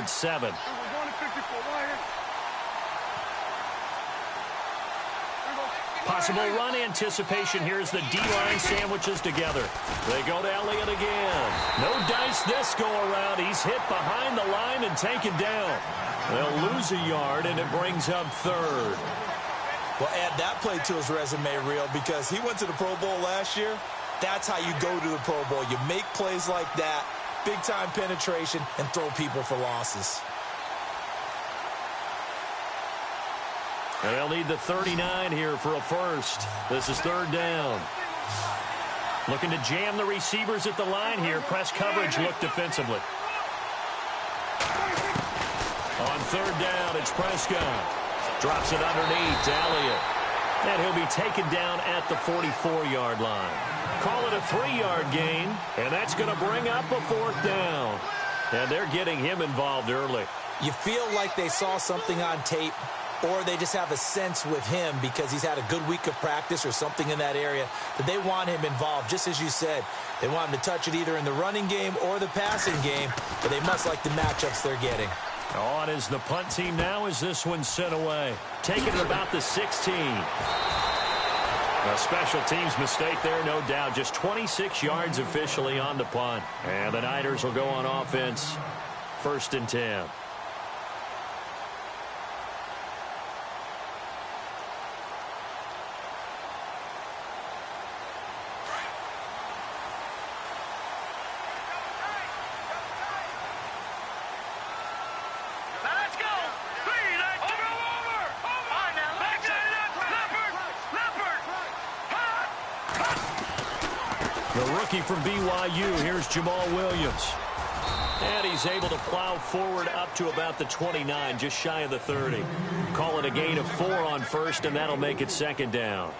and 7. Possible run anticipation here as the D-line sandwiches together. They go to Elliott again. No dice this go-around. He's hit behind the line and taken down. They'll lose a yard, and it brings up third. Well, add that play to his resume, Real, because he went to the Pro Bowl last year. That's how you go to the Pro Bowl. You make plays like that, big-time penetration, and throw people for losses. They'll need the 39 here for a first. This is third down. Looking to jam the receivers at the line here. Press coverage look defensively. On third down, it's Prescott. Drops it underneath to Elliott. And he'll be taken down at the 44-yard line. Call it a 3-yard gain, and that's going to bring up a fourth down. And they're getting him involved early. You feel like they saw something on tape, or they just have a sense with him because he's had a good week of practice or something in that area that they want him involved. Just as you said, they want him to touch it either in the running game or the passing game, but they must like the matchups they're getting. On is the punt team now as this one's sent away. Taking it about the 16. A special teams mistake there, no doubt. Just 26 yards officially on the punt. And the Niners will go on offense. 1st and 10. From BYU, here's Jamal Williams. And he's able to plow forward up to about the 29, just shy of the 30. Call it a gain of 4 on first, and that'll make it 2nd down.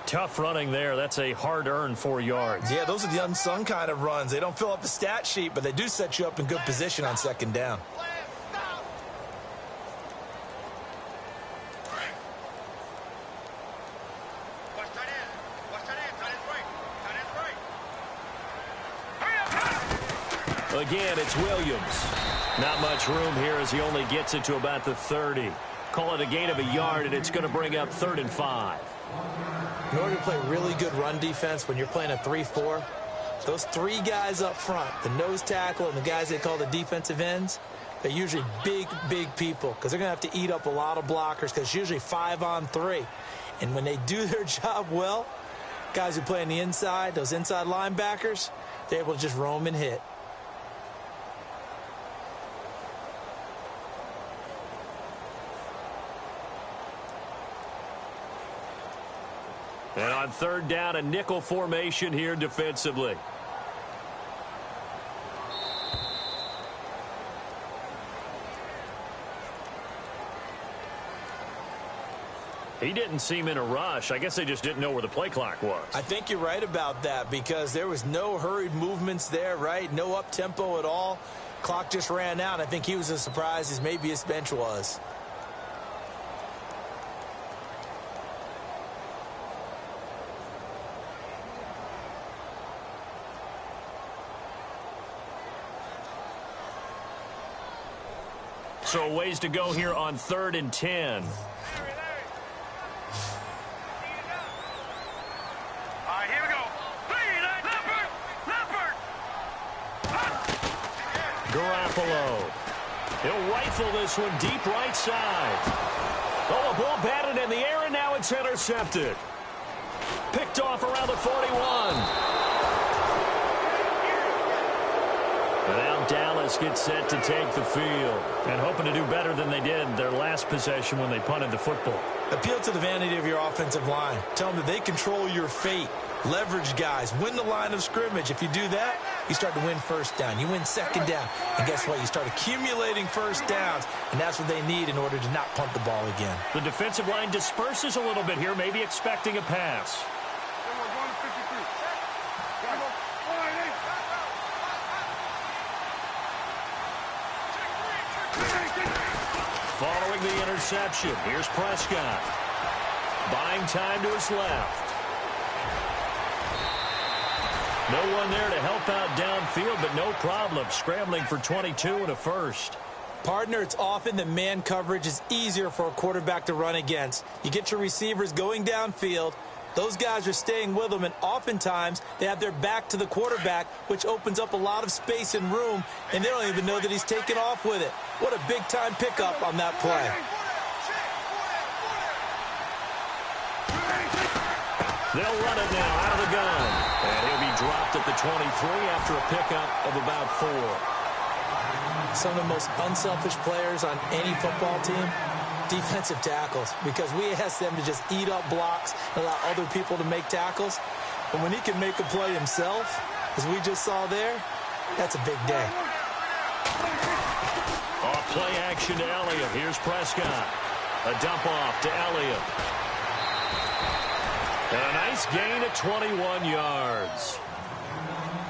Tough running there. That's a hard-earned 4 yards. Yeah, those are the unsung kind of runs. They don't fill up the stat sheet, but they do set you up in good position on 2nd down. Again, it's Williams. Not much room here as he only gets it to about the 30. Call it a gain of a yard, and it's going to bring up 3rd and 5. In order to play really good run defense when you're playing a 3-4, those 3 guys up front, the nose tackle and the guys they call the defensive ends, they're usually big, big people because they're going to have to eat up a lot of blockers because it's usually 5 on 3. And when they do their job well, guys who play on the inside, those inside linebackers, they're able to just roam and hit. And on 3rd down, a nickel formation here defensively. He didn't seem in a rush. I guess they just didn't know where the play clock was. I think you're right about that because there was no hurried movements there, right? No up-tempo at all. Clock just ran out. I think he was as surprised as maybe his bench was. So ways to go here on 3rd and 10. Garoppolo. He'll rifle this one deep right side. Oh, a ball batted in the air, and now it's intercepted. Picked off around the 41. And now Dallas gets set to take the field. And hoping to do better than they did their last possession when they punted the football. Appeal to the vanity of your offensive line. Tell them that they control your fate. Leverage guys. Win the line of scrimmage. If you do that, you start to win 1st down. You win 2nd down. And guess what? You start accumulating 1st downs. And that's what they need in order to not punt the ball again. The defensive line disperses a little bit here, maybe expecting a pass. Following the interception, here's Prescott. Buying time to his left. No one there to help out downfield, but no problem. Scrambling for 22 and a first. Partner, it's often that man coverage is easier for a quarterback to run against. You get your receivers going downfield. Those guys are staying with them, and oftentimes they have their back to the quarterback, which opens up a lot of space and room, and they don't even know that he's taken off with it. What a big-time pickup on that play. They'll run it now out of the gun. And he'll be dropped at the 23 after a pickup of about 4. Some of the most unselfish players on any football team, defensive tackles, because we ask them to just eat up blocks and allow other people to make tackles. But when he can make a play himself, as we just saw there, that's a big day. Off play action to Elliott. Here's Prescott. A dump off to Elliott. And a nice gain at 21 yards.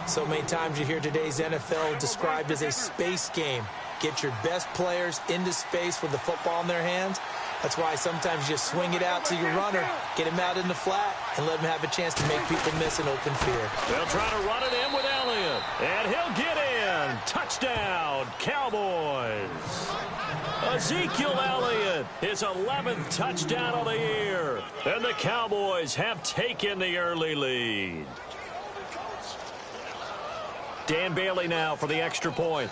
So many times you hear today's NFL described as a space game. Get your best players into space with the football in their hands. That's why sometimes you swing it out to your runner, get him out in the flat, and let him have a chance to make people miss an open field. They'll try to run it in with Elliott. And he'll get in. Touchdown, Cowboys. Ezekiel Elliott, his 11th touchdown of the year. And the Cowboys have taken the early lead. Dan Bailey now for the extra point.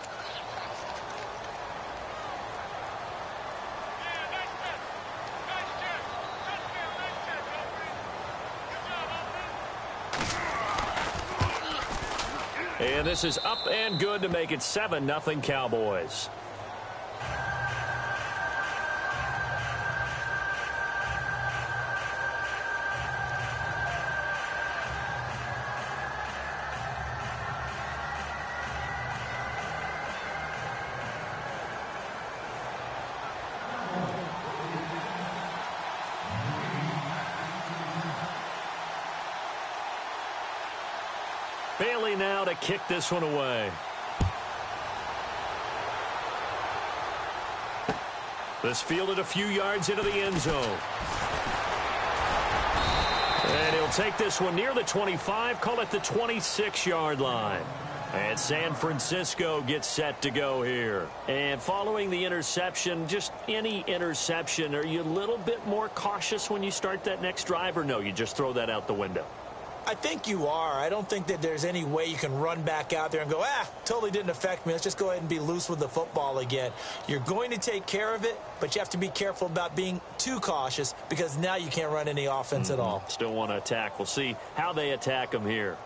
And this is up and good to make it 7-0 Cowboys. Bailey now to kick this one away. This fielded a few yards into the end zone. And he'll take this one near the 25, call it the 26-yard line. And San Francisco gets set to go here. And following the interception, just any interception, are you a little bit more cautious when you start that next drive, or no, you just throw that out the window? I think you are. I don't think that there's any way you can run back out there and go, totally didn't affect me. Let's just go ahead and be loose with the football again. You're going to take care of it, but you have to be careful about being too cautious because now you can't run any offense at all. Still want to attack. We'll see how they attack them here.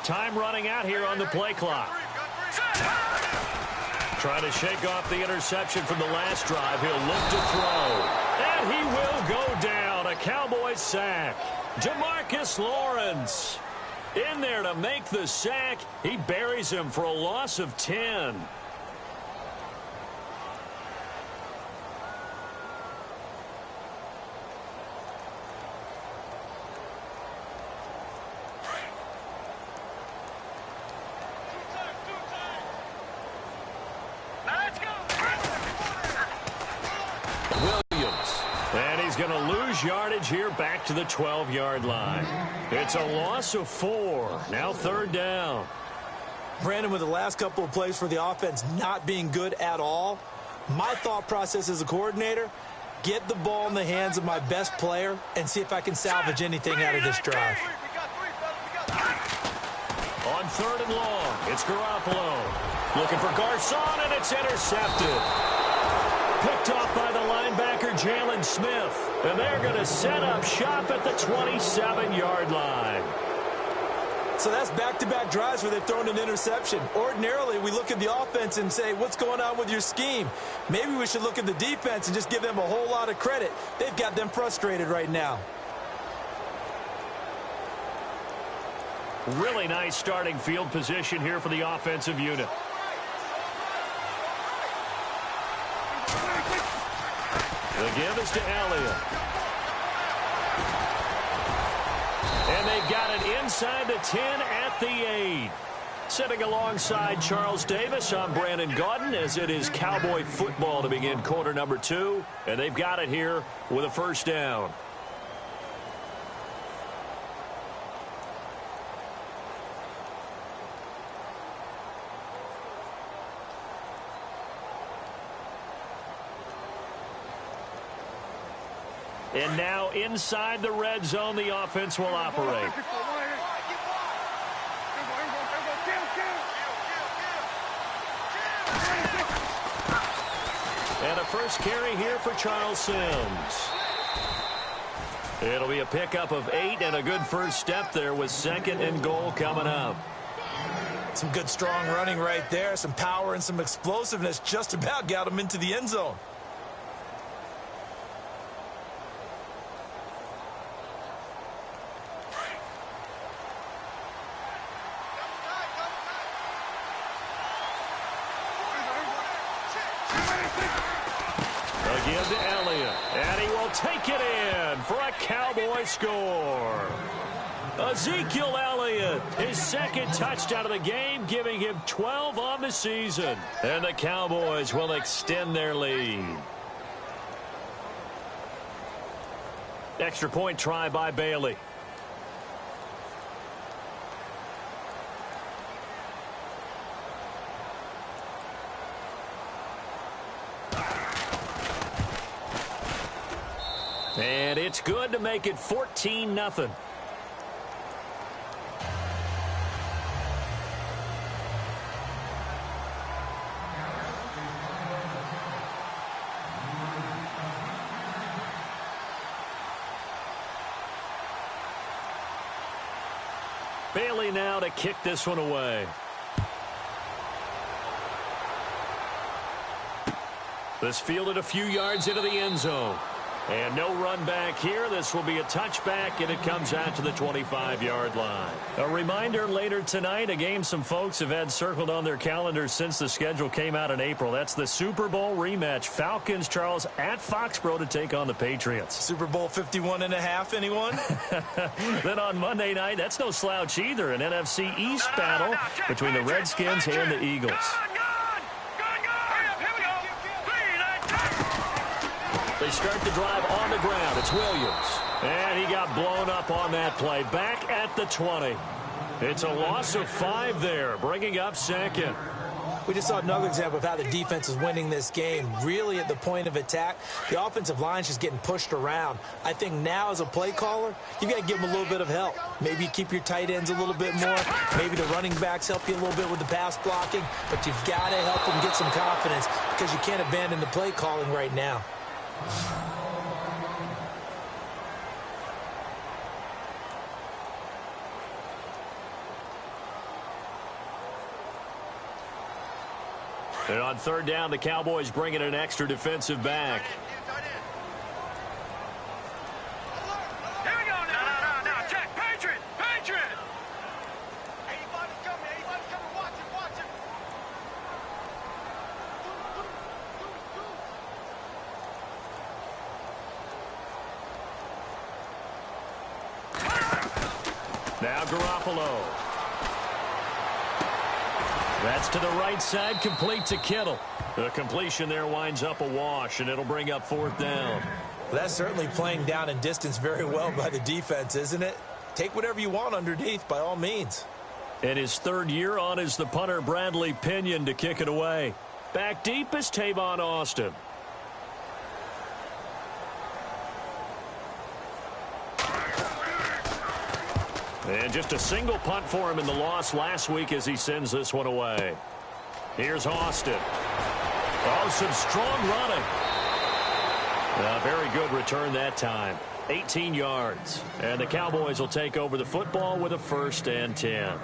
Time running out here on the play clock. Trying to shake off the interception from the last drive. He'll look to throw. And he will go down. A Cowboys sack. Demarcus Lawrence in there to make the sack. He buries him for a loss of 10. Going to lose yardage here back to the 12-yard line. It's a loss of 4. Now 3rd down. Brandon, with the last couple of plays for the offense not being good at all, my thought process as a coordinator, get the ball in the hands of my best player and see if I can salvage anything out of this drive. On 3rd and long, it's Garoppolo. Looking for Garcon, and it's intercepted. Picked off by the linebacker, Jalen Smith. And they're going to set up shop at the 27-yard line. So that's back-to-back drives where they've thrown an interception. Ordinarily, we look at the offense and say, what's going on with your scheme? Maybe we should look at the defense and just give them a whole lot of credit. They've got them frustrated right now. Really nice starting field position here for the offensive unit. The give is to Elliott. And they've got it inside the 10 at the 8. Sitting alongside Charles Davis, I'm Brandon Gaudin, as it is Cowboy football to begin quarter number 2. And they've got it here with a 1st down. And now inside the red zone, the offense will operate. And a first carry here for Charles Sims. It'll be a pickup of 8 and a good first step there with 2nd and goal coming up. Some good strong running right there. Some power and some explosiveness just about got him into the end zone. Again to Elliott, and he will take it in for a Cowboy score. Ezekiel Elliott, his 2nd touchdown of the game, giving him 12 on the season. And the Cowboys will extend their lead. Extra point try by Bailey. And it's good to make it 14-0. Bailey now to kick this one away. This fielded a few yards into the end zone. And no run back here. This will be a touchback, and it comes out to the 25-yard line. A reminder later tonight, a game some folks have had circled on their calendars since the schedule came out in April. That's the Super Bowl rematch. Falcons, Charles, at Foxborough to take on the Patriots. Super Bowl 51.5, anyone? Then on Monday night, that's no slouch either. An NFC East battle between the Redskins and the Eagles. They start the drive on the ground. It's Williams. And he got blown up on that play. Back at the 20. It's a loss of 5 there, bringing up 2nd. We just saw another example of how the defense is winning this game. Really at the point of attack, the offensive line's just getting pushed around. I think now as a play caller, you've got to give them a little bit of help. Maybe keep your tight ends a little bit more. Maybe the running backs help you a little bit with the pass blocking. But you've got to help them get some confidence because you can't abandon the play calling right now. And on 3rd down, the Cowboys bring in an extra defensive back. Here we go now. No. Check. Patriot. 85 is coming. 85 is coming. Watch him. Now Garoppolo. That's to the right side, complete to Kittle. The completion there winds up a wash, and it'll bring up 4th down. Well, that's certainly playing down in distance very well by the defense, isn't it? Take whatever you want underneath, by all means. And his 3rd year on is the punter Bradley Pinion to kick it away. Back deep is Tavon Austin. And just a single punt for him in the loss last week as he sends this one away. Here's Austin. Oh, some strong running. A very good return that time. 18 yards. And the Cowboys will take over the football with a 1st and 10.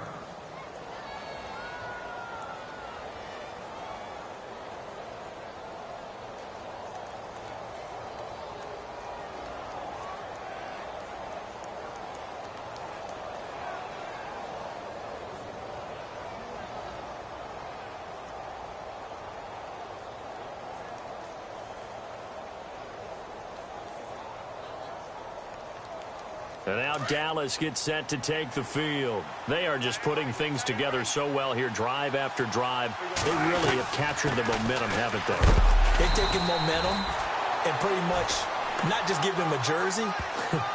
And now Dallas gets set to take the field. They are just putting things together so well here, drive after drive. They really have captured the momentum, haven't they? They've taken momentum and pretty much not just give them a jersey,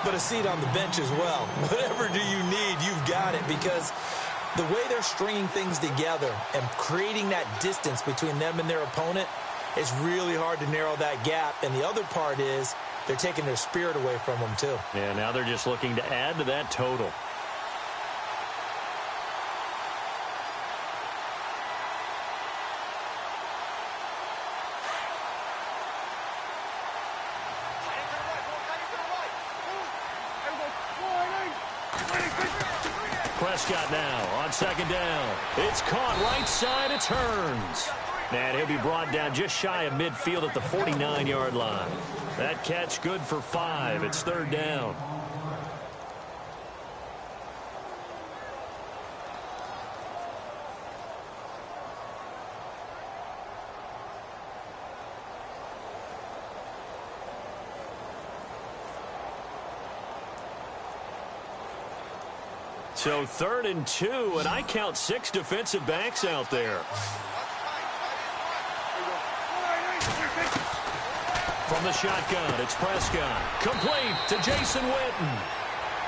but a seat on the bench as well. Whatever do you need, you've got it, because the way they're stringing things together and creating that distance between them and their opponent, it's really hard to narrow that gap. And the other part is they're taking their spirit away from them, too. Yeah, now they're just looking to add to that total. Prescott now on second down. It's caught right side. It turns. And he'll be brought down just shy of midfield at the 49-yard line. That catch good for 5. It's third down. So 3rd and 2, and I count 6 defensive backs out there. From the shotgun, it's Prescott. Complete to Jason Witten.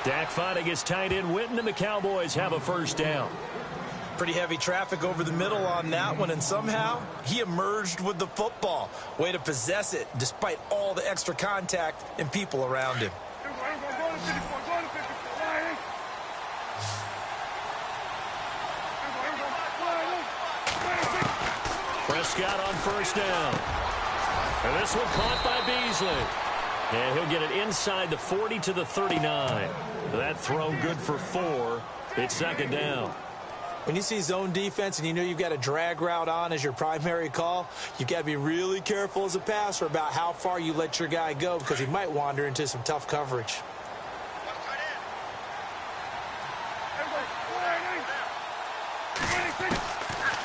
Dak finding his tight end Witten, and the Cowboys have a first down. Pretty heavy traffic over the middle on that one, and somehow he emerged with the football. Way to possess it, despite all the extra contact and people around him. Prescott on first down. And this one caught by Beasley. And he'll get it inside the 40 to the 39. That throw good for 4. It's second down. When you see zone defense and you know you've got a drag route on as your primary call, you've got to be really careful as a passer about how far you let your guy go because he might wander into some tough coverage.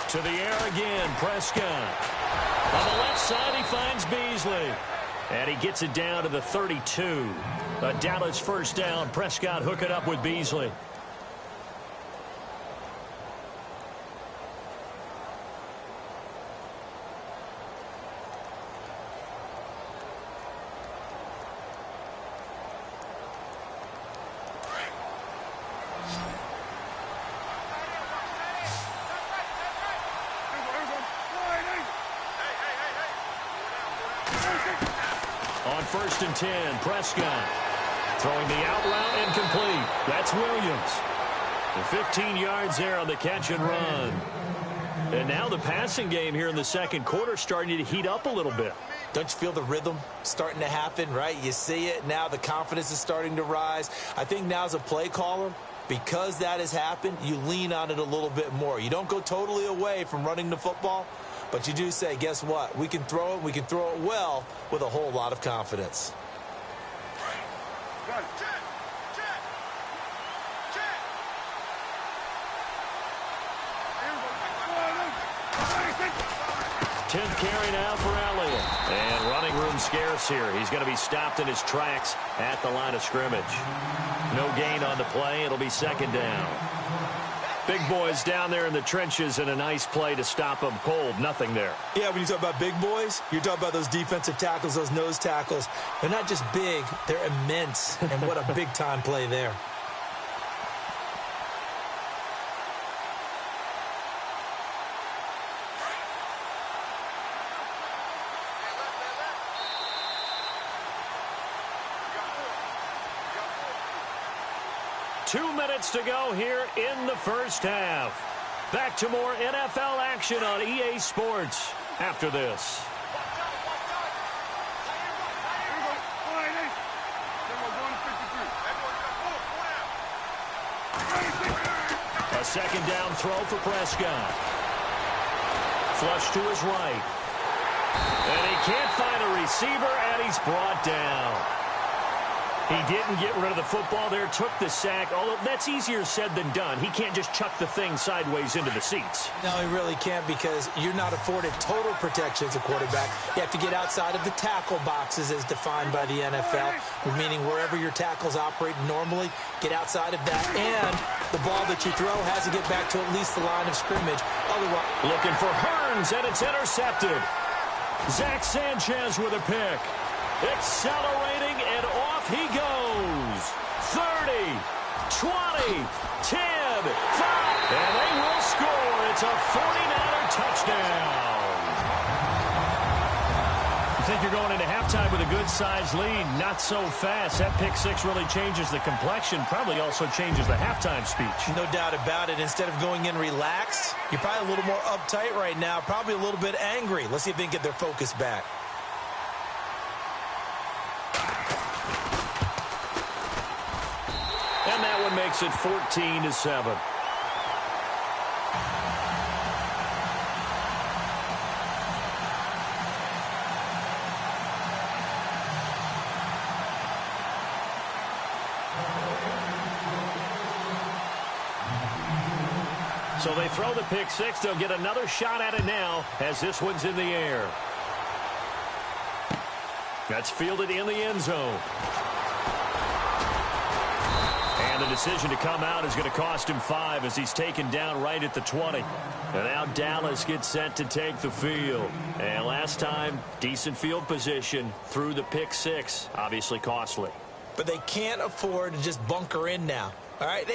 To the air again, Prescott. On the left side, he finds Beasley. And he gets it down to the 32. A Dallas first down. Prescott hooking up with Beasley. On 1st and 10, Prescott throwing the out route and complete. That's Williams. The 15 yards there on the catch and run. And now the passing game here in the second quarter starting to heat up a little bit. Don't you feel the rhythm starting to happen, right? You see it now. The confidence is starting to rise. I think now as a play caller, because that has happened, you lean on it a little bit more. You don't go totally away from running the football, but you do say, guess what? We can throw it. We can throw it well with a whole lot of confidence. Check. 10th carry now for Elliott. And running room scarce here. He's going to be stopped in his tracks at the line of scrimmage. No gain on the play. It'll be second down. Big boys down there in the trenches and a nice play to stop them cold. Nothing there. Yeah, when you talk about big boys, you're talking about those defensive tackles, those nose tackles. They're not just big, they're immense. And what a big-time play there. Two minutes to go here in the first half. Back to more NFL action on EA Sports after this. A second down throw for Prescott. Flush to his right. And he can't find a receiver, and he's brought down. He didn't get rid of the football there, took the sack, although that's easier said than done. He can't just chuck the thing sideways into the seats. No, he really can't because you're not afforded total protection as a quarterback. You have to get outside of the tackle boxes as defined by the NFL, meaning wherever your tackles operate normally, get outside of that. And the ball that you throw has to get back to at least the line of scrimmage. Otherwise, looking for Hearns, and it's intercepted. Zach Sanchez with a pick. Accelerating, and off he goes. 30, 20, 10, 5. And they will score. It's a 49er touchdown. think you're going into halftime with a good-sized lead. Not so fast. That pick six really changes the complexion, probably also changes the halftime speech. No doubt about it. Instead of going in relaxed, you're probably a little more uptight right now, probably a little bit angry. Let's see if they can get their focus back. And that one makes it 14-7. So they throw the pick six. They'll get another shot at it now as this one's in the air. That's fielded in the end zone. And the decision to come out is going to cost him 5 as he's taken down right at the 20. And now Dallas gets set to take the field. And last time, decent field position through the pick six. Obviously costly. But they can't afford to just bunker in now. All right,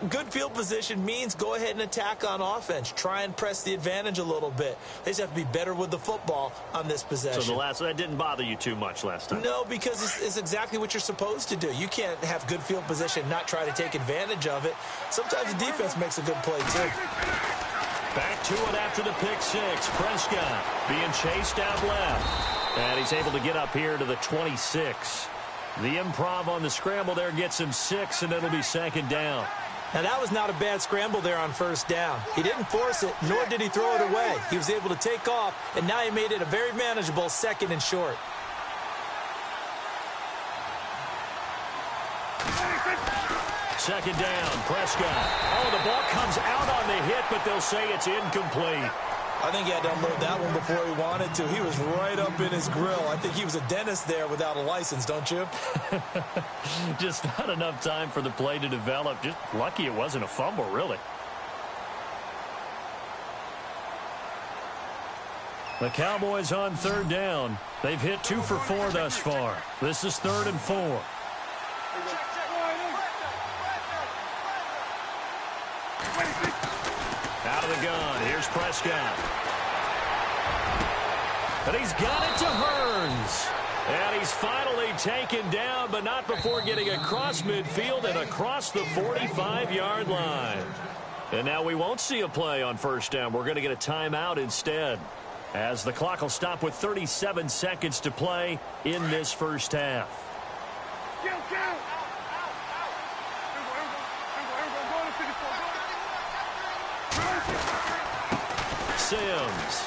good field position means go ahead and attack on offense. Try and press the advantage a little bit. They just have to be better with the football on this possession. So that didn't bother you too much last time? No, because it's exactly what you're supposed to do. You can't have good field position and not try to take advantage of it. Sometimes the defense makes a good play, too. Back to it after the pick six. Prescott being chased out left. And he's able to get up here to the 26. The improv on the scramble there gets him 6, and it'll be second down. Now, that was not a bad scramble there on first down. He didn't force it, nor did he throw it away. He was able to take off, and now he made it a very manageable second and short. Second down, Prescott. Oh, the ball comes out on the hit, but they'll say it's incomplete. I think he had to unload that one before he wanted to. He was right up in his grill. I think he was a dentist there without a license, don't you? Just not enough time for the play to develop. Just lucky it wasn't a fumble, really. The Cowboys on third down. They've hit 2 for 4 thus far. This is 3rd and 4. Out of the gun. Here's Prescott. And he's got it to Hearns. And he's finally taken down, but not before getting across midfield and across the 45-yard line. And now we won't see a play on first down. We're going to get a timeout instead, as the clock will stop with 37 seconds to play in this first half. Sims.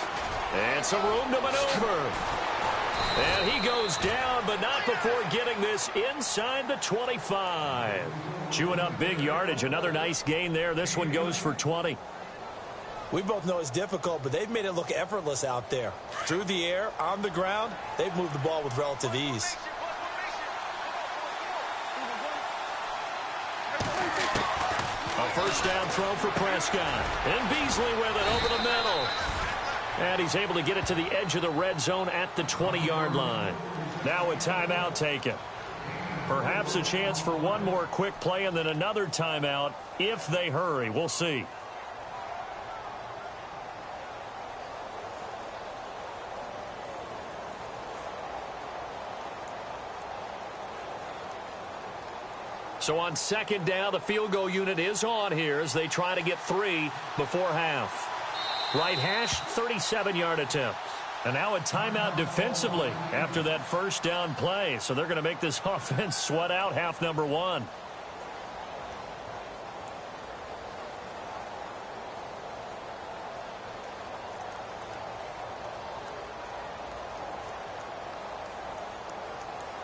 And some room to maneuver. And he goes down, but not before getting this inside the 25. Chewing up big yardage. Another nice gain there. This one goes for 20. We both know it's difficult, but they've made it look effortless out there. Through the air, on the ground, they've moved the ball with relative ease. A first down throw for Prescott. And Beasley with it over the middle. And he's able to get it to the edge of the red zone at the 20-yard line. Now a timeout taken. Perhaps a chance for one more quick play and then another timeout if they hurry. We'll see. So on second down, the field goal unit is on here as they try to get 3 before half. Right hash, 37-yard attempt. And now a timeout defensively after that first down play. So they're going to make this offense sweat out half number 1.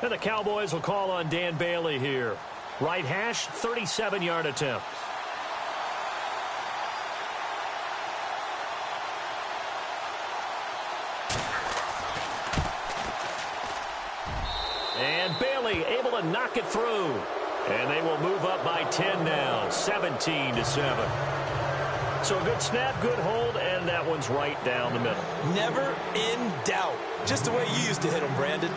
And the Cowboys will call on Dan Bailey here. Right hash, 37-yard attempt. And Bailey able to knock it through. And they will move up by 10 now, 17-7. So a good snap, good hold, and that one's right down the middle. Never in doubt. Just the way you used to hit them, Brandon.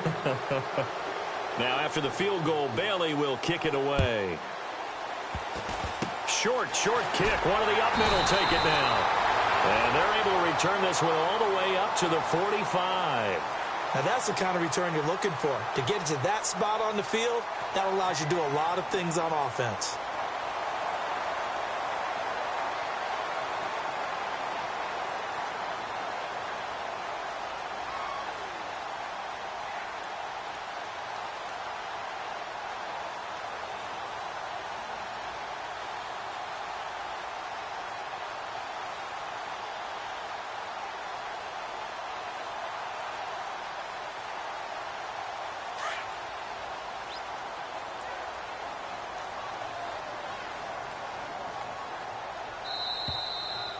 Now after the field goal, Bailey will kick it away. Short kick. One of the up middle take it now. And they're able to return this one all the way up to the 45. Now, that's the kind of return you're looking for. To get to that spot on the field, that allows you to do a lot of things on offense.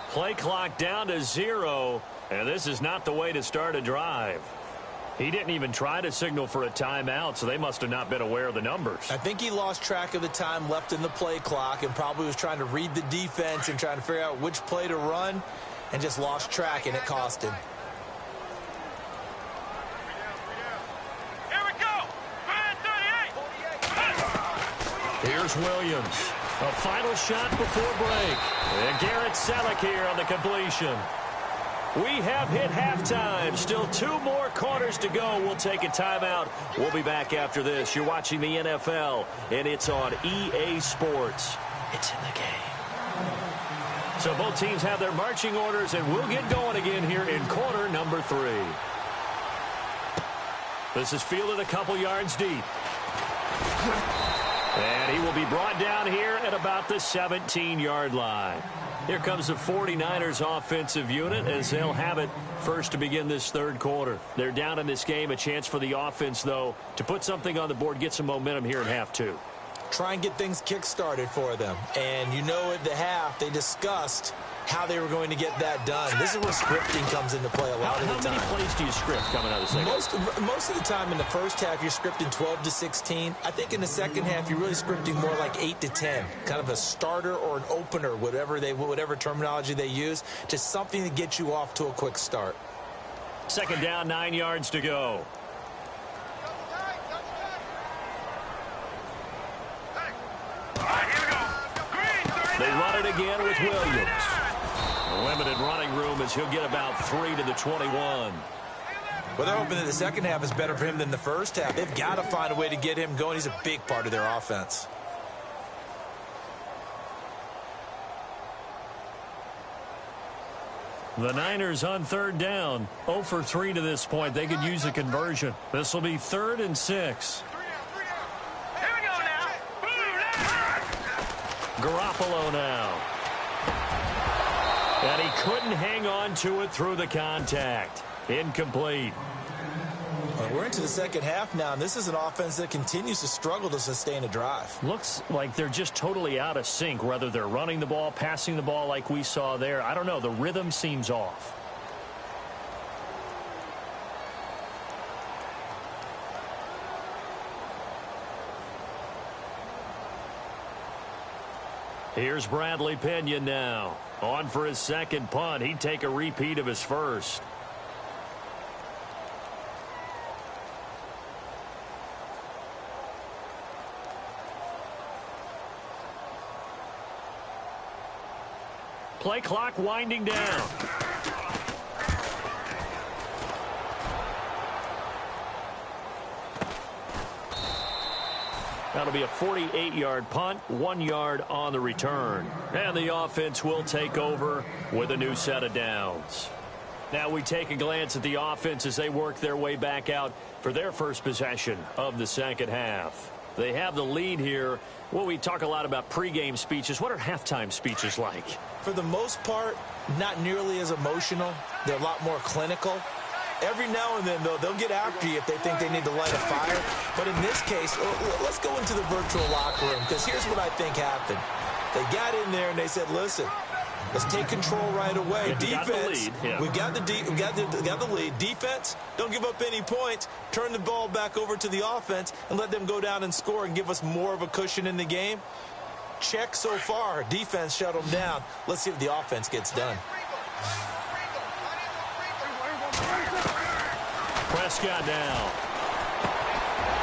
Play clock down to 0, and this is not the way to start a drive. He didn't even try to signal for a timeout, so they must have not been aware of the numbers. I think he lost track of the time left in the play clock and probably was trying to read the defense and trying to figure out which play to run and just lost track, and it cost him. Here we go. Man 38. Here's Williams. A final shot before break. And Garrett Selleck here on the completion. We have hit halftime. Still 2 more quarters to go. We'll take a timeout. We'll be back after this. You're watching the NFL, and it's on EA Sports. It's in the game. So both teams have their marching orders, and we'll get going again here in quarter number 3. This is fielded a couple yards deep. And he will be brought down here at about the 17-yard line. Here comes the 49ers offensive unit as they'll have it first to begin this third quarter. They're down in this game. A chance for the offense, though, to put something on the board, get some momentum here in half 2. Try and get things kick-started for them. And you know at the half, they discussed how they were going to get that done. This is where scripting comes into play a lot of the time. How many plays do you script coming out of the second? Most of the time in the first half, you're scripting 12 to 16. I think in the second half, you're really scripting more like 8 to 10. Kind of a starter or an opener, whatever terminology they use. Just something to get you off to a quick start. Second down, 9 yards to go. They run it again with Williams. Limited running room as he'll get about 3 to the 21. Well, they're hoping that the second half is better for him than the first half. They've got to find a way to get him going. He's a big part of their offense. The Niners on third down. 0 for 3 to this point. They could use a conversion. This will be 3rd and 6. Here we go now. Garoppolo now. And he couldn't hang on to it through the contact. Incomplete. Well, we're into the second half now, and this is an offense that continues to struggle to sustain a drive. Looks like they're just totally out of sync, whether they're running the ball, passing the ball like we saw there. I don't know. The rhythm seems off. Here's Bradley Pinion now. On for his second punt. He'd take a repeat of his first. Play clock winding down. That'll be a 48-yard punt, 1 yard on the return. And the offense will take over with a new set of downs. Now we take a glance at the offense as they work their way back out for their first possession of the second half. They have the lead here. Well, we talk a lot about pregame speeches. What are halftime speeches like? For the most part, not nearly as emotional. They're a lot more clinical. Every now and then, though, they'll get after you if they think they need to light a fire. But in this case, let's go into the virtual locker room, because here's what I think happened. They got in there and they said, listen, let's take control right away. Defense, we've got the lead. Defense, don't give up any points. Turn the ball back over to the offense and let them go down and score and give us more of a cushion in the game. Check so far. Defense shut them down. Let's see if the offense gets done. Prescott now.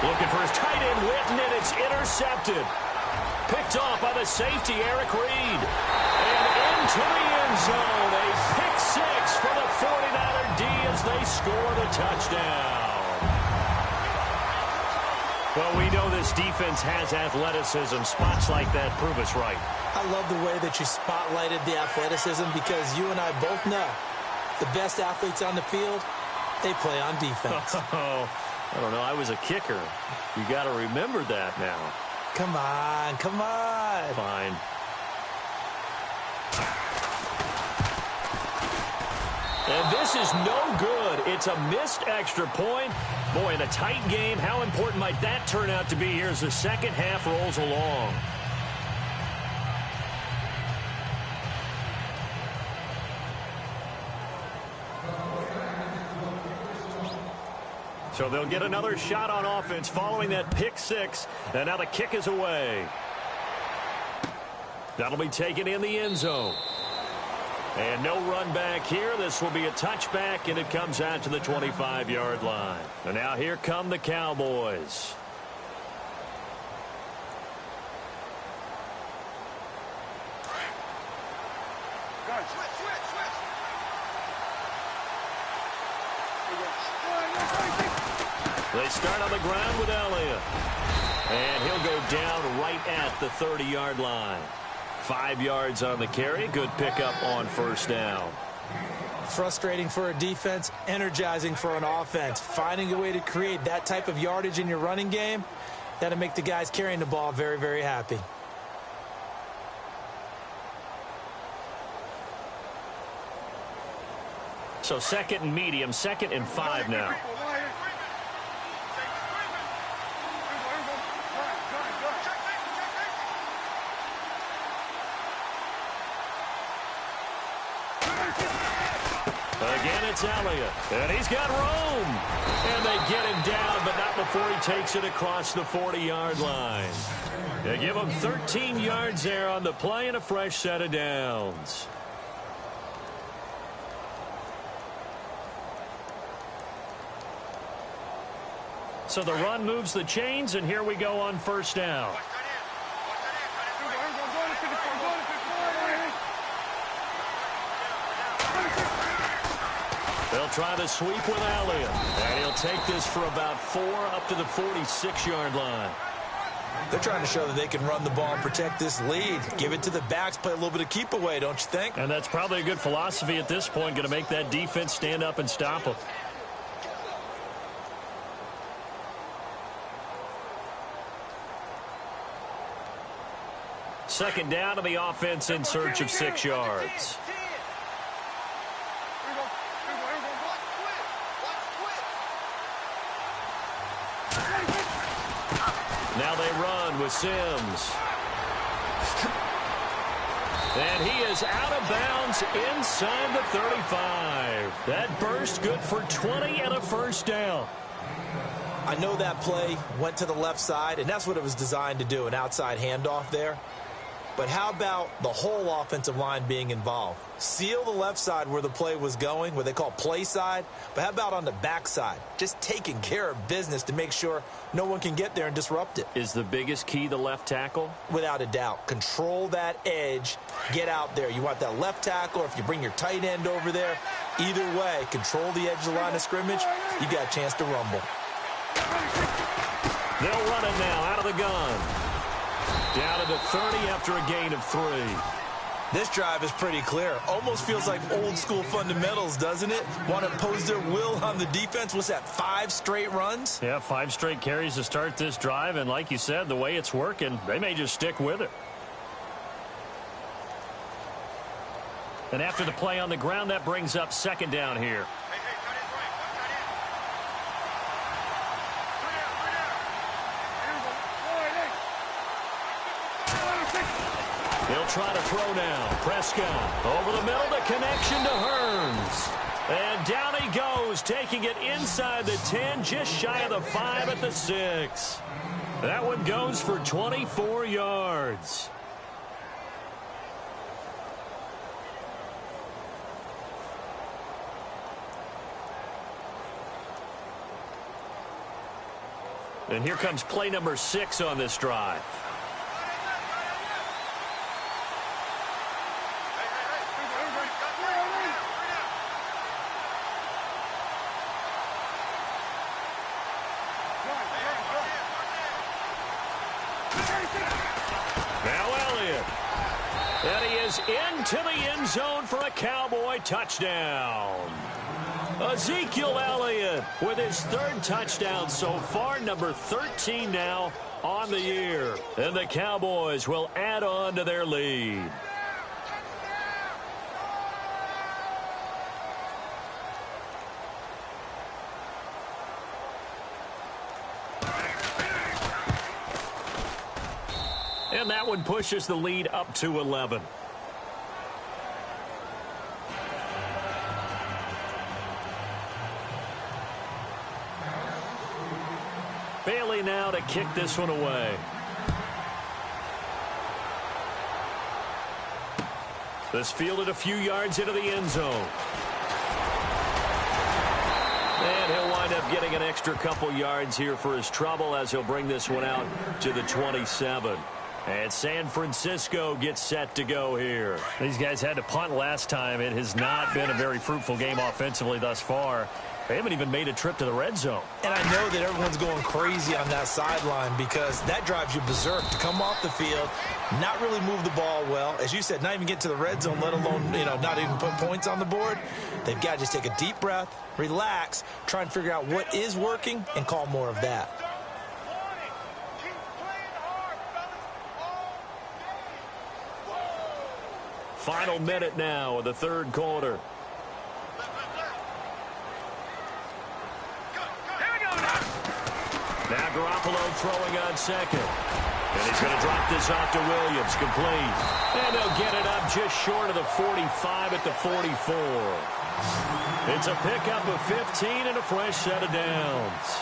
Looking for his tight end, Witten, and it's intercepted. Picked off by the safety, Eric Reed. And into the end zone. A pick six for the 49er D as they score the touchdown. Well, we know this defense has athleticism. Spots like that prove us right. I love the way that you spotlighted the athleticism because you and I both know the best athletes on the field, they play on defense. Oh, I don't know. I was a kicker. You got to remember that now. Come on, come on. Fine. And this is no good. It's a missed extra point. Boy, in a tight game, how important might that turn out to be here as the second half rolls along? So they'll get another shot on offense following that pick six. And now the kick is away. That'll be taken in the end zone. And no run back here. This will be a touchback, and it comes out to the 25-yard line. And now here come the Cowboys. They start on the ground with Elliott. And he'll go down right at the 30-yard line. 5 yards on the carry. Good pickup on first down. Frustrating for a defense, energizing for an offense. Finding a way to create that type of yardage in your running game, that'll make the guys carrying the ball very, very happy. So second and medium, 2nd and 5 now. Again, it's Elliott. And he's got room. And they get him down, but not before he takes it across the 40-yard line. They give him 13 yards there on the play and a fresh set of downs. So the run moves the chains, and here we go on first down. They'll try the sweep with Elliott. And he'll take this for about 4 up to the 46-yard line. They're trying to show that they can run the ball and protect this lead. Give it to the backs, play a little bit of keep away, don't you think? And that's probably a good philosophy at this point, going to make that defense stand up and stop them. Second down to the offense in search of 6 yards. Now they run with Sims. And he is out of bounds inside the 35. That burst good for 20 and a first down. I know that play went to the left side, and that's what it was designed to do, an outside handoff there. But how about the whole offensive line being involved? Seal the left side where the play was going, what they call play side. But how about on the back side? Just taking care of business to make sure no one can get there and disrupt it. Is the biggest key the left tackle? Without a doubt. Control that edge. Get out there. You want that left tackle, or if you bring your tight end over there, either way, control the edge of the line of scrimmage. You got a chance to rumble. They'll run it now out of the gun. Down to the 30 after a gain of 3. This drive is pretty clear. Almost feels like old school fundamentals, doesn't it? Want to impose their will on the defense. What's that, 5 straight runs? Yeah, 5 straight carries to start this drive. And like you said, the way it's working, they may just stick with it. And after the play on the ground, that brings up second down here. He'll try to throw now. Prescott over the middle, the connection to Hearns. And down he goes, taking it inside the 10, just shy of the 5 at the 6. That one goes for 24 yards. And here comes play number 6 on this drive. is into the end zone for a Cowboy touchdown. Ezekiel Elliott with his third touchdown so far, number 13 now on the year. And the Cowboys will add on to their lead. And that one pushes the lead up to 11. Bailey now to kick this one away. This fielded a few yards into the end zone. And he'll wind up getting an extra couple yards here for his trouble as he'll bring this one out to the 27. And San Francisco gets set to go here. These guys had to punt last time. It has not been a very fruitful game offensively thus far. They haven't even made a trip to the red zone. And I know that everyone's going crazy on that sideline because that drives you berserk to come off the field, not really move the ball well. As you said, not even get to the red zone, let alone, not even put points on the board. They've got to just take a deep breath, relax, try and figure out what is working, and call more of that. Final minute now of the third quarter. Now Garoppolo throwing on second. And he's going to drop this off to Williams, complete. And they'll get it up just short of the 45 at the 44. It's a pickup of 15 and a fresh set of downs.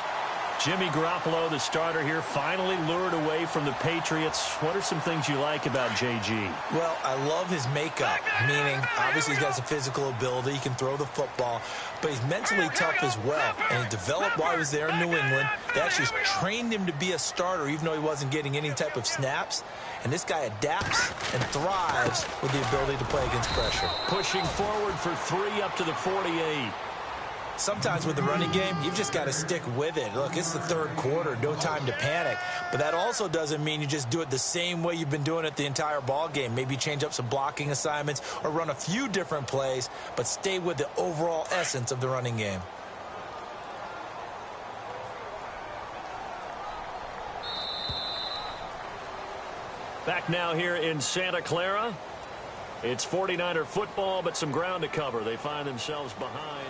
Jimmy Garoppolo, the starter here, finally lured away from the Patriots. What are some things you like about JG? Well, I love his makeup, meaning obviously he's got some physical ability. He can throw the football, but he's mentally tough as well. And he developed while he was there in New England. They actually trained him to be a starter, even though he wasn't getting any type of snaps. And this guy adapts and thrives with the ability to play against pressure. Pushing forward for 3 up to the 48. Sometimes with the running game, you've just got to stick with it. Look, it's the third quarter, no time to panic. But that also doesn't mean you just do it the same way you've been doing it the entire ball game. Maybe change up some blocking assignments or run a few different plays, but stay with the overall essence of the running game. Back now here in Santa Clara. It's 49er football, but some ground to cover. They find themselves behind.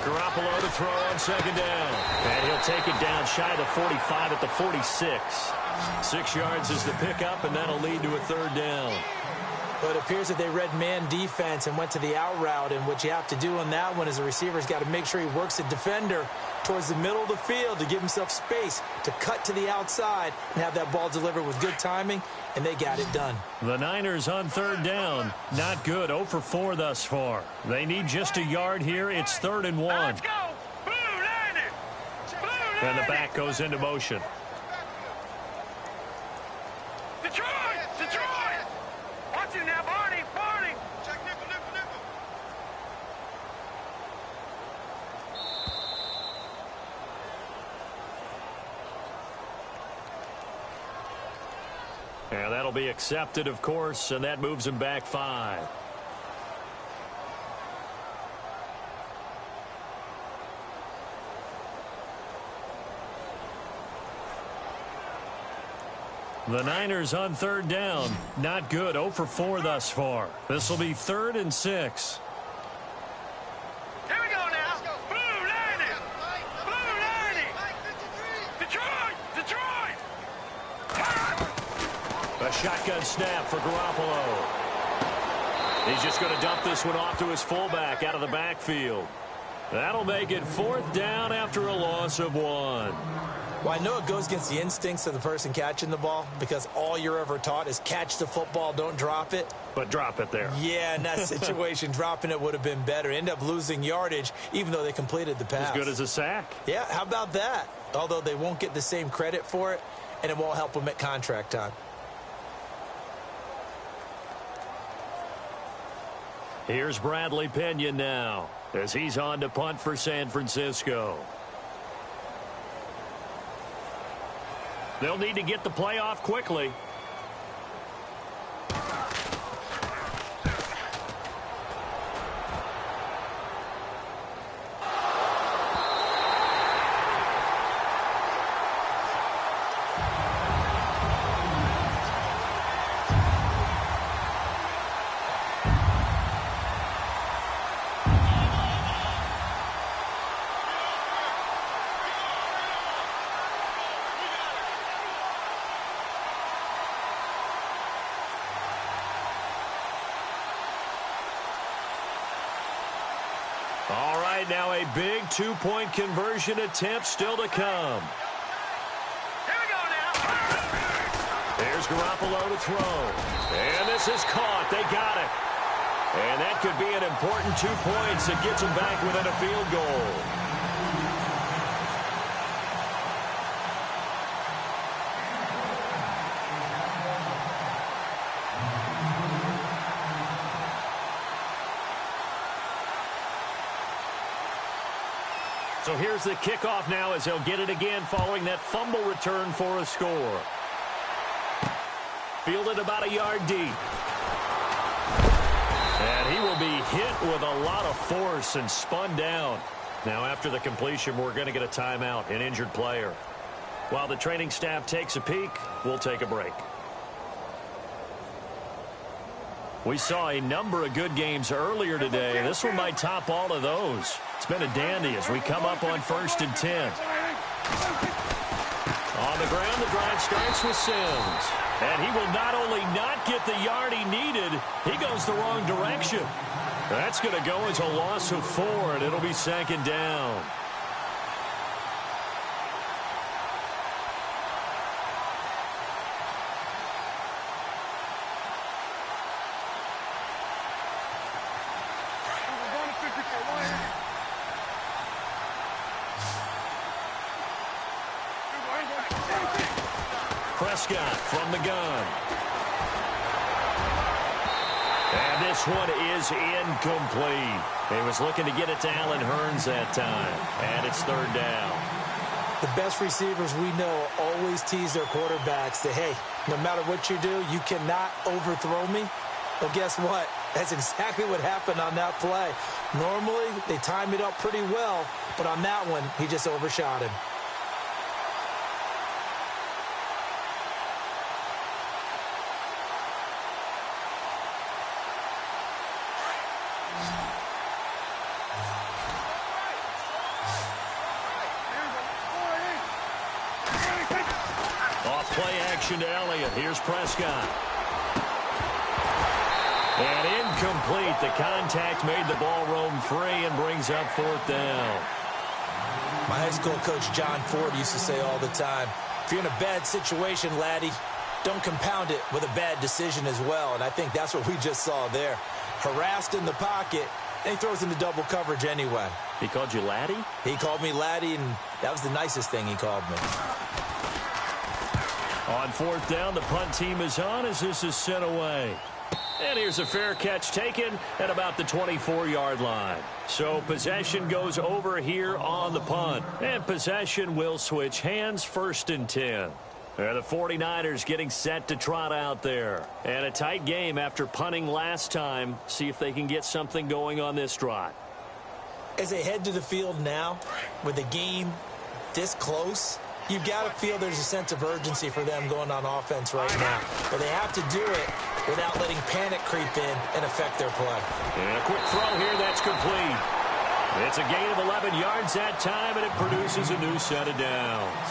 Garoppolo to throw on second down. And he'll take it down shy of the 45 at the 46. 6 yards is the pickup, and that'll lead to a third down. But it appears that they read man defense and went to the out route. And what you have to do on that one is the receiver's got to make sure he works the defender towards the middle of the field to give himself space to cut to the outside and have that ball delivered with good timing, and they got it done. The Niners on third down. Not good. 0 for 4 thus far. They need just a yard here. It's 3rd and 1. Let's go! Blue Niners! Blue Niners! And the back goes into motion. Detroit! Detroit! Watch it now, Barney! Barney! Check nickel, nickel, nickel. And that'll be accepted, of course, and that moves him back 5. The Niners on third down. Not good. 0 for 4 thus far. This will be 3rd and 6. Here we go now. Blue Niners! Blue Niners! Detroit! Detroit! A shotgun snap for Garoppolo. He's just going to dump this one off to his fullback out of the backfield. That'll make it 4th down after a loss of 1. Well, I know it goes against the instincts of the person catching the ball because all you're ever taught is catch the football, don't drop it. But drop it there. Yeah, in that situation, dropping it would have been better. End up losing yardage, even though they completed the pass. As good as a sack. Yeah, how about that? Although they won't get the same credit for it, and it won't help them at contract time. Here's Bradley Pena now as he's on to punt for San Francisco. They'll need to get the play off quickly. All right, now a big two-point conversion attempt still to come. Here we go now. There's Garoppolo to throw. And this is caught. They got it. And that could be an important 2 points that gets them back within a field goal. So here's the kickoff now as he'll get it again following that fumble return for a score. Fielded about a yard deep. And he will be hit with a lot of force and spun down. Now after the completion, we're going to get a timeout, an injured player. While the training staff takes a peek, we'll take a break. We saw a number of good games earlier today. This one might top all of those. It's been a dandy as we come up on 1st and 10. On the ground, the drive starts with Sims. And he will not only not get the yard he needed, he goes the wrong direction. That's going to go as a loss of 4, and it'll be 2nd down. Prescott from the gun. And this one is incomplete. He was looking to get it to Allen Hurns that time. And it's 3rd down. The best receivers we know always tease their quarterbacks that, hey, no matter what you do, you cannot overthrow me. Well, guess what? That's exactly what happened on that play. Normally, they time it up pretty well, but on that one, he just overshot him. Play action to Elliott. Here's Prescott. And incomplete. The contact made the ball roam free and brings up 4th down. My high school coach, John Ford, used to say all the time, if you're in a bad situation, laddie, don't compound it with a bad decision as well. And I think that's what we just saw there. Harassed in the pocket, and he throws into double coverage anyway. He called you laddie? He called me laddie, and that was the nicest thing he called me. On 4th down, the punt team is on as this is sent away. And here's a fair catch taken at about the 24-yard line. So possession goes over here on the punt. And possession will switch hands, 1st and 10. The 49ers getting set to trot out there. And a tight game after punting last time. See if they can get something going on this drive. As they head to the field now, with the game this close, you've got to feel there's a sense of urgency for them going on offense right now. But they have to do it without letting panic creep in and affect their play. And a quick throw here that's complete. It's a gain of 11 yards that time, and it produces a new set of downs.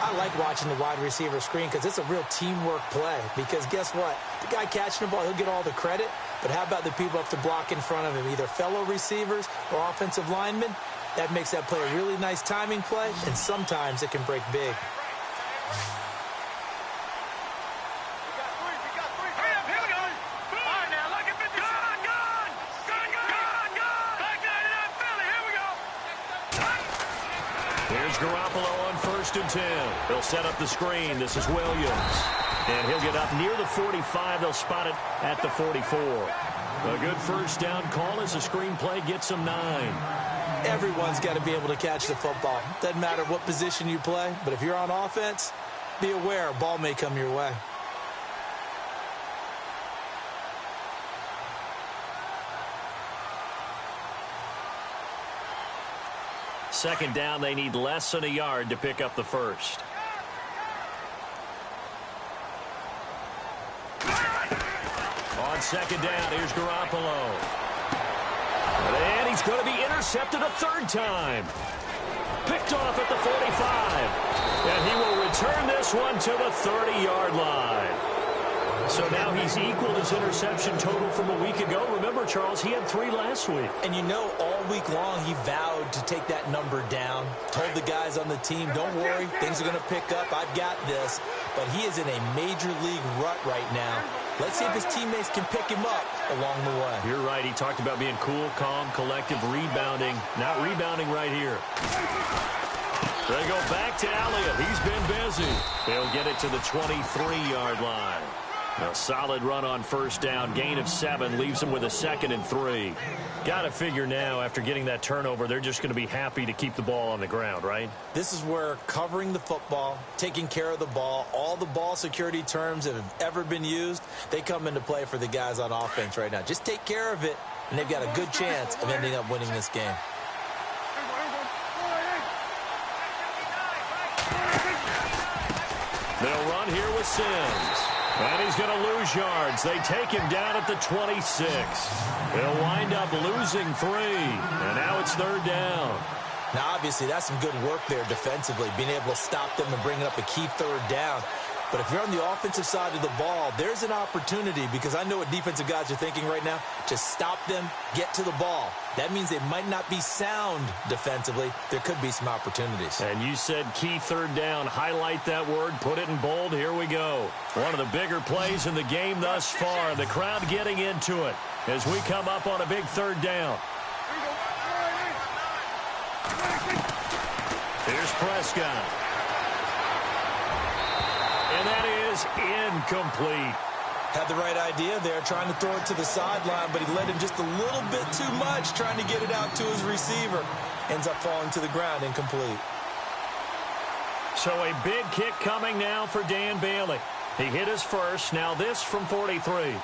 I like watching the wide receiver screen because it's a real teamwork play. Because guess what? The guy catching the ball, he'll get all the credit. But how about the people up to block in front of him, either fellow receivers or offensive linemen? That makes that play a really nice timing play, and sometimes it can break big. Here's Garoppolo on 1st and 10. They'll set up the screen. This is Williams. And he'll get up near the 45. They'll spot it at the 44. A good first down call as the screenplay gets them 9. Everyone's got to be able to catch the football. Doesn't matter what position you play, but if you're on offense, be aware a ball may come your way. Second down, they need less than a yard to pick up the first. On second down, here's Garoppolo. And he's going to be intercepted a third time. Picked off at the 45. And he will return this one to the 30-yard line. So now he's equaled his interception total from a week ago. Remember, Charles, he had 3 last week. And you know, all week long he vowed to take that number down. Told the guys on the team, don't worry, things are going to pick up. I've got this. But he is in a major league rut right now. Let's see if his teammates can pick him up along the way. You're right. He talked about being cool, calm, collective, rebounding. Not rebounding right here. They go back to Elliott. He's been busy. They'll get it to the 23-yard line. A solid run on first down. Gain of 7 leaves them with a 2nd and 3. Got to figure now, after getting that turnover, they're just going to be happy to keep the ball on the ground, right? This is where covering the football, taking care of the ball, all the ball security terms that have ever been used, they come into play for the guys on offense right now. Just take care of it, and they've got a good chance of ending up winning this game. They'll run here with Sims. And he's going to lose yards. They take him down at the 26. He'll wind up losing 3. And now it's 3rd down. Now, obviously, that's some good work there defensively, being able to stop them and bringing up a key 3rd down. But if you're on the offensive side of the ball, there's an opportunity, because I know what defensive guys are thinking right now. Just stop them, get to the ball. That means they might not be sound defensively. There could be some opportunities. And you said key 3rd down. Highlight that word. Put it in bold. Here we go. One of the bigger plays in the game thus far. The crowd getting into it as we come up on a big 3rd down. Here's Prescott. And that is incomplete. Had the right idea there, trying to throw it to the sideline, but he led him just a little bit too much, trying to get it out to his receiver. Ends up falling to the ground, incomplete. So a big kick coming now for Dan Bailey. He hit his first. Now this from 43.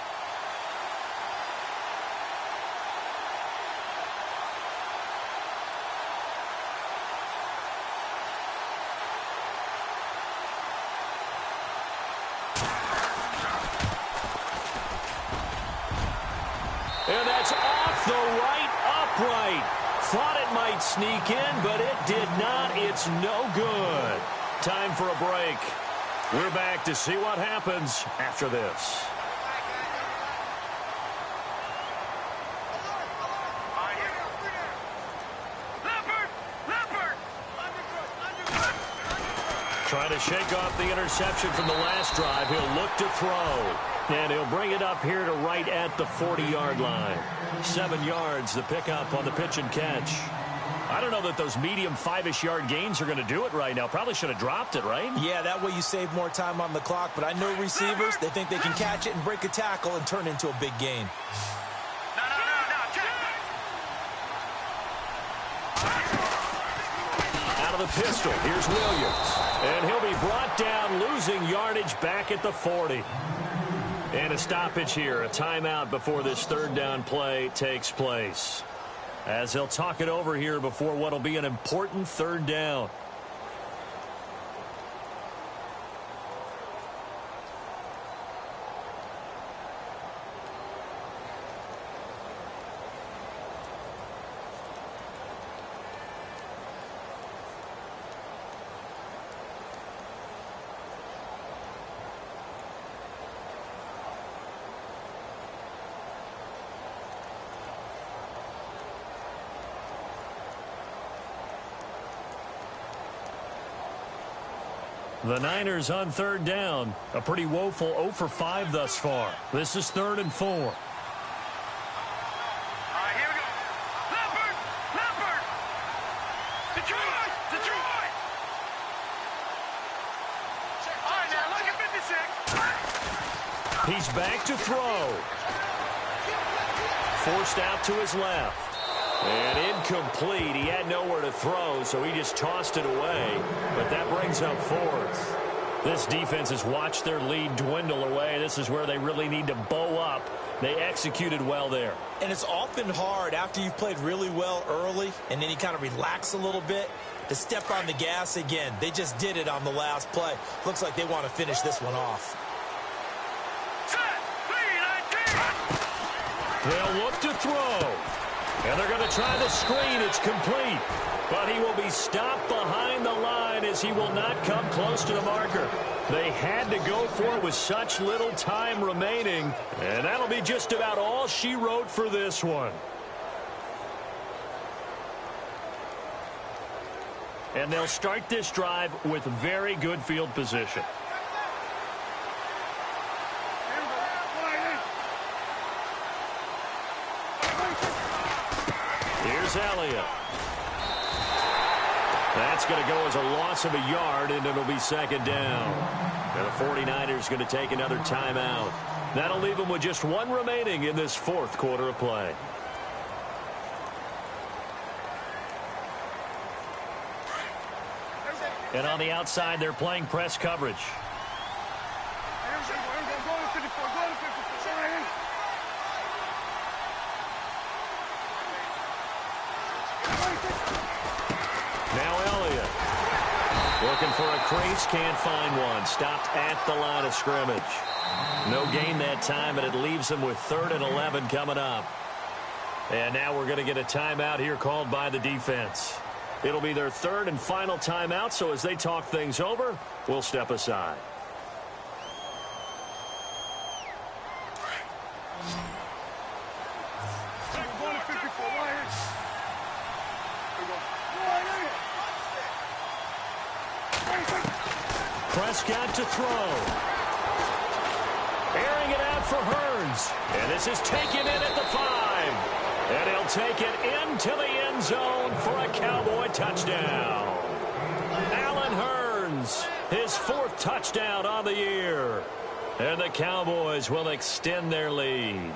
And that's off the right upright. Thought it might sneak in, but it did not. It's no good. Time for a break. We're back to see what happens after this. Trying to shake off the interception from the last drive. He'll look to throw. And he'll bring it up here to right at the 40-yard line. 7 yards, the pickup on the pitch and catch. I don't know that those medium 5-ish yard gains are going to do it right now. Probably should have dropped it, right? Yeah, that way you save more time on the clock. But I know receivers, they think they can catch it and break a tackle and turn into a big gain. Out of the pistol, here's Williams. And he'll be brought down, losing yardage back at the 40. And a stoppage here, a timeout before this 3rd down play takes place. As they'll talk it over here before what will be an important 3rd down. The Niners on third down. A pretty woeful 0 for 5 thus far. This is 3rd and 4. All right, here we go. Leopard! Leopard! Detroit! Detroit! All right, now look at 56. He's back to throw. Forced out to his left. And incomplete. He had nowhere to throw, so he just tossed it away. But that brings up 4th. This defense has watched their lead dwindle away. This is where they really need to bow up. They executed well there. And it's often hard after you've played really well early and then you kind of relax a little bit to step on the gas again. They just did it on the last play. Looks like they want to finish this one off. Set! They'll look to throw. And they're going to try the screen. It's complete. But he will be stopped behind the line as he will not come close to the marker. They had to go for it with such little time remaining. And that'll be just about all she wrote for this one. And they'll start this drive with very good field position. Here's Elliott. That's going to go as a loss of a yard, and it'll be 2nd down. And the 49ers going to take another timeout. That'll leave them with just 1 remaining in this 4th quarter of play. And on the outside, they're playing press coverage. Now Elliott. Looking for a crease, can't find one. Stopped at the line of scrimmage. No gain that time, but it leaves them with 3rd and 11 coming up. And now we're going to get a timeout here called by the defense. It'll be their 3rd and final timeout, so as they talk things over, we'll step aside. Prescott to throw. Airing it out for Hurns. And this is taken in at the 5. And he'll take it into the end zone for a Cowboy touchdown. Allen Hurns, his 4th touchdown on the year. And the Cowboys will extend their lead.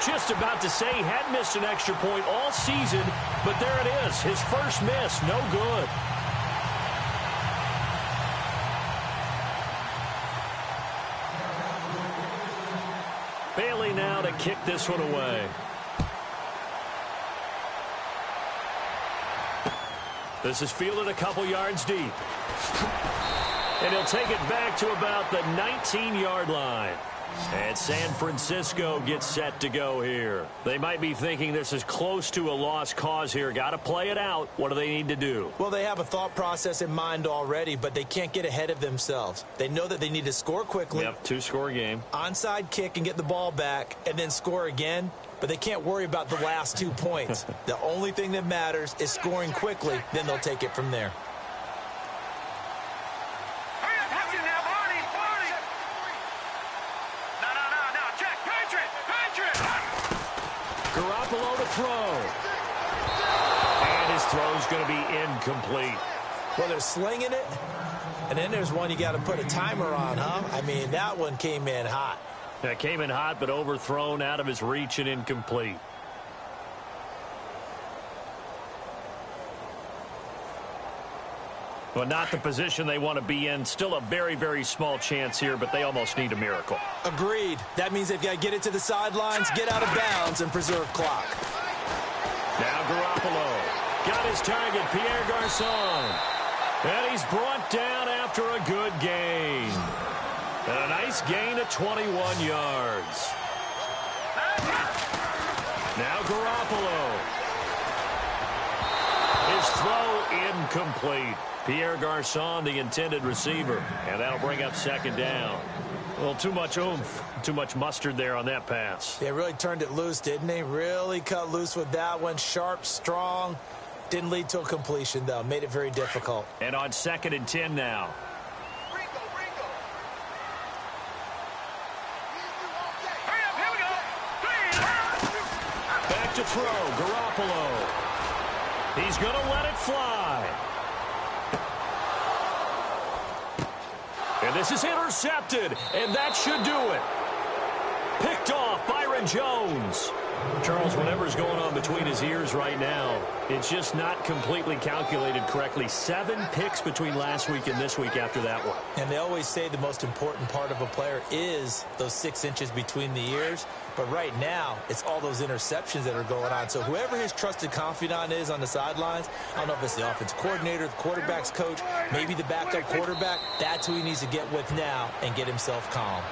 Just about to say he hadn't missed an extra point all season, but there it is. His first miss, no good. Bailey now to kick this one away. This is fielded a couple yards deep. And he'll take it back to about the 19-yard line. And San Francisco gets set to go here. They might be thinking this is close to a lost cause here. Got to play it out. What do they need to do? Well, they have a thought process in mind already, but they can't get ahead of themselves. They know that they need to score quickly. Yep, 2-score game. Onside kick and get the ball back and then score again. But they can't worry about the last 2 points. The only thing that matters is scoring quickly. Then they'll take it from there. Throw. And his throw's going to be incomplete. Well, they're slinging it, and then there's one you got to put a timer on, huh? I mean, that one came in hot. That came in hot, but overthrown, out of his reach, and incomplete. Well, not the position they want to be in. Still a very, very small chance here, but they almost need a miracle. Agreed. That means they've got to get it to the sidelines, get out of bounds, and preserve clock. Now Garoppolo got his target, Pierre Garçon. And he's brought down after a good gain. And a nice gain of 21 yards. Now Garoppolo. His throw incomplete. Pierre Garçon, the intended receiver, and that'll bring up second down. Well, too much oomph, too much mustard there on that pass. They really turned it loose, didn't they? Really cut loose with that one. Sharp, strong. Didn't lead to a completion, though. Made it very difficult. And on 2nd and 10 now. Ringo. Hurry up, here we go. Back to throw, Garoppolo. He's going to let it fly. And this is intercepted, and that should do it. Picked off Byron Jones. Charles, whatever's going on between his ears right now, it's just not completely calculated correctly. 7 picks between last week and this week after that one. And they always say the most important part of a player is those 6 inches between the ears. But right now, it's all those interceptions that are going on. So whoever his trusted confidant is on the sidelines, I don't know if it's the offense coordinator, the quarterback's coach, maybe the backup quarterback, that's who he needs to get with now and get himself calm.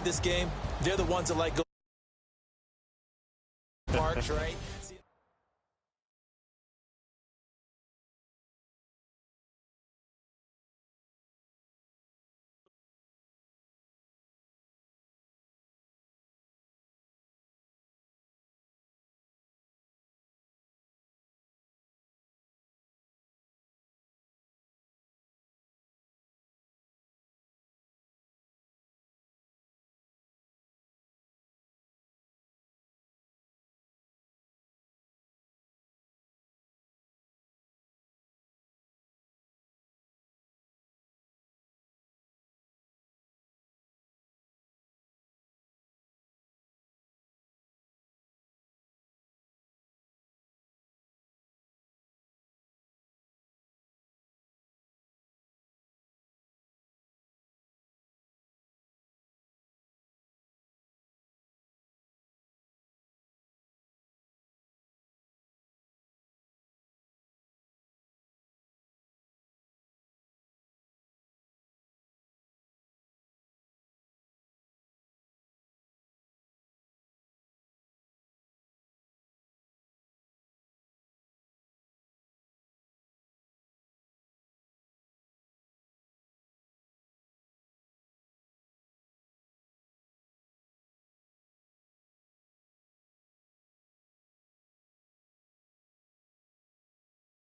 This game, they're the ones that like go march, right?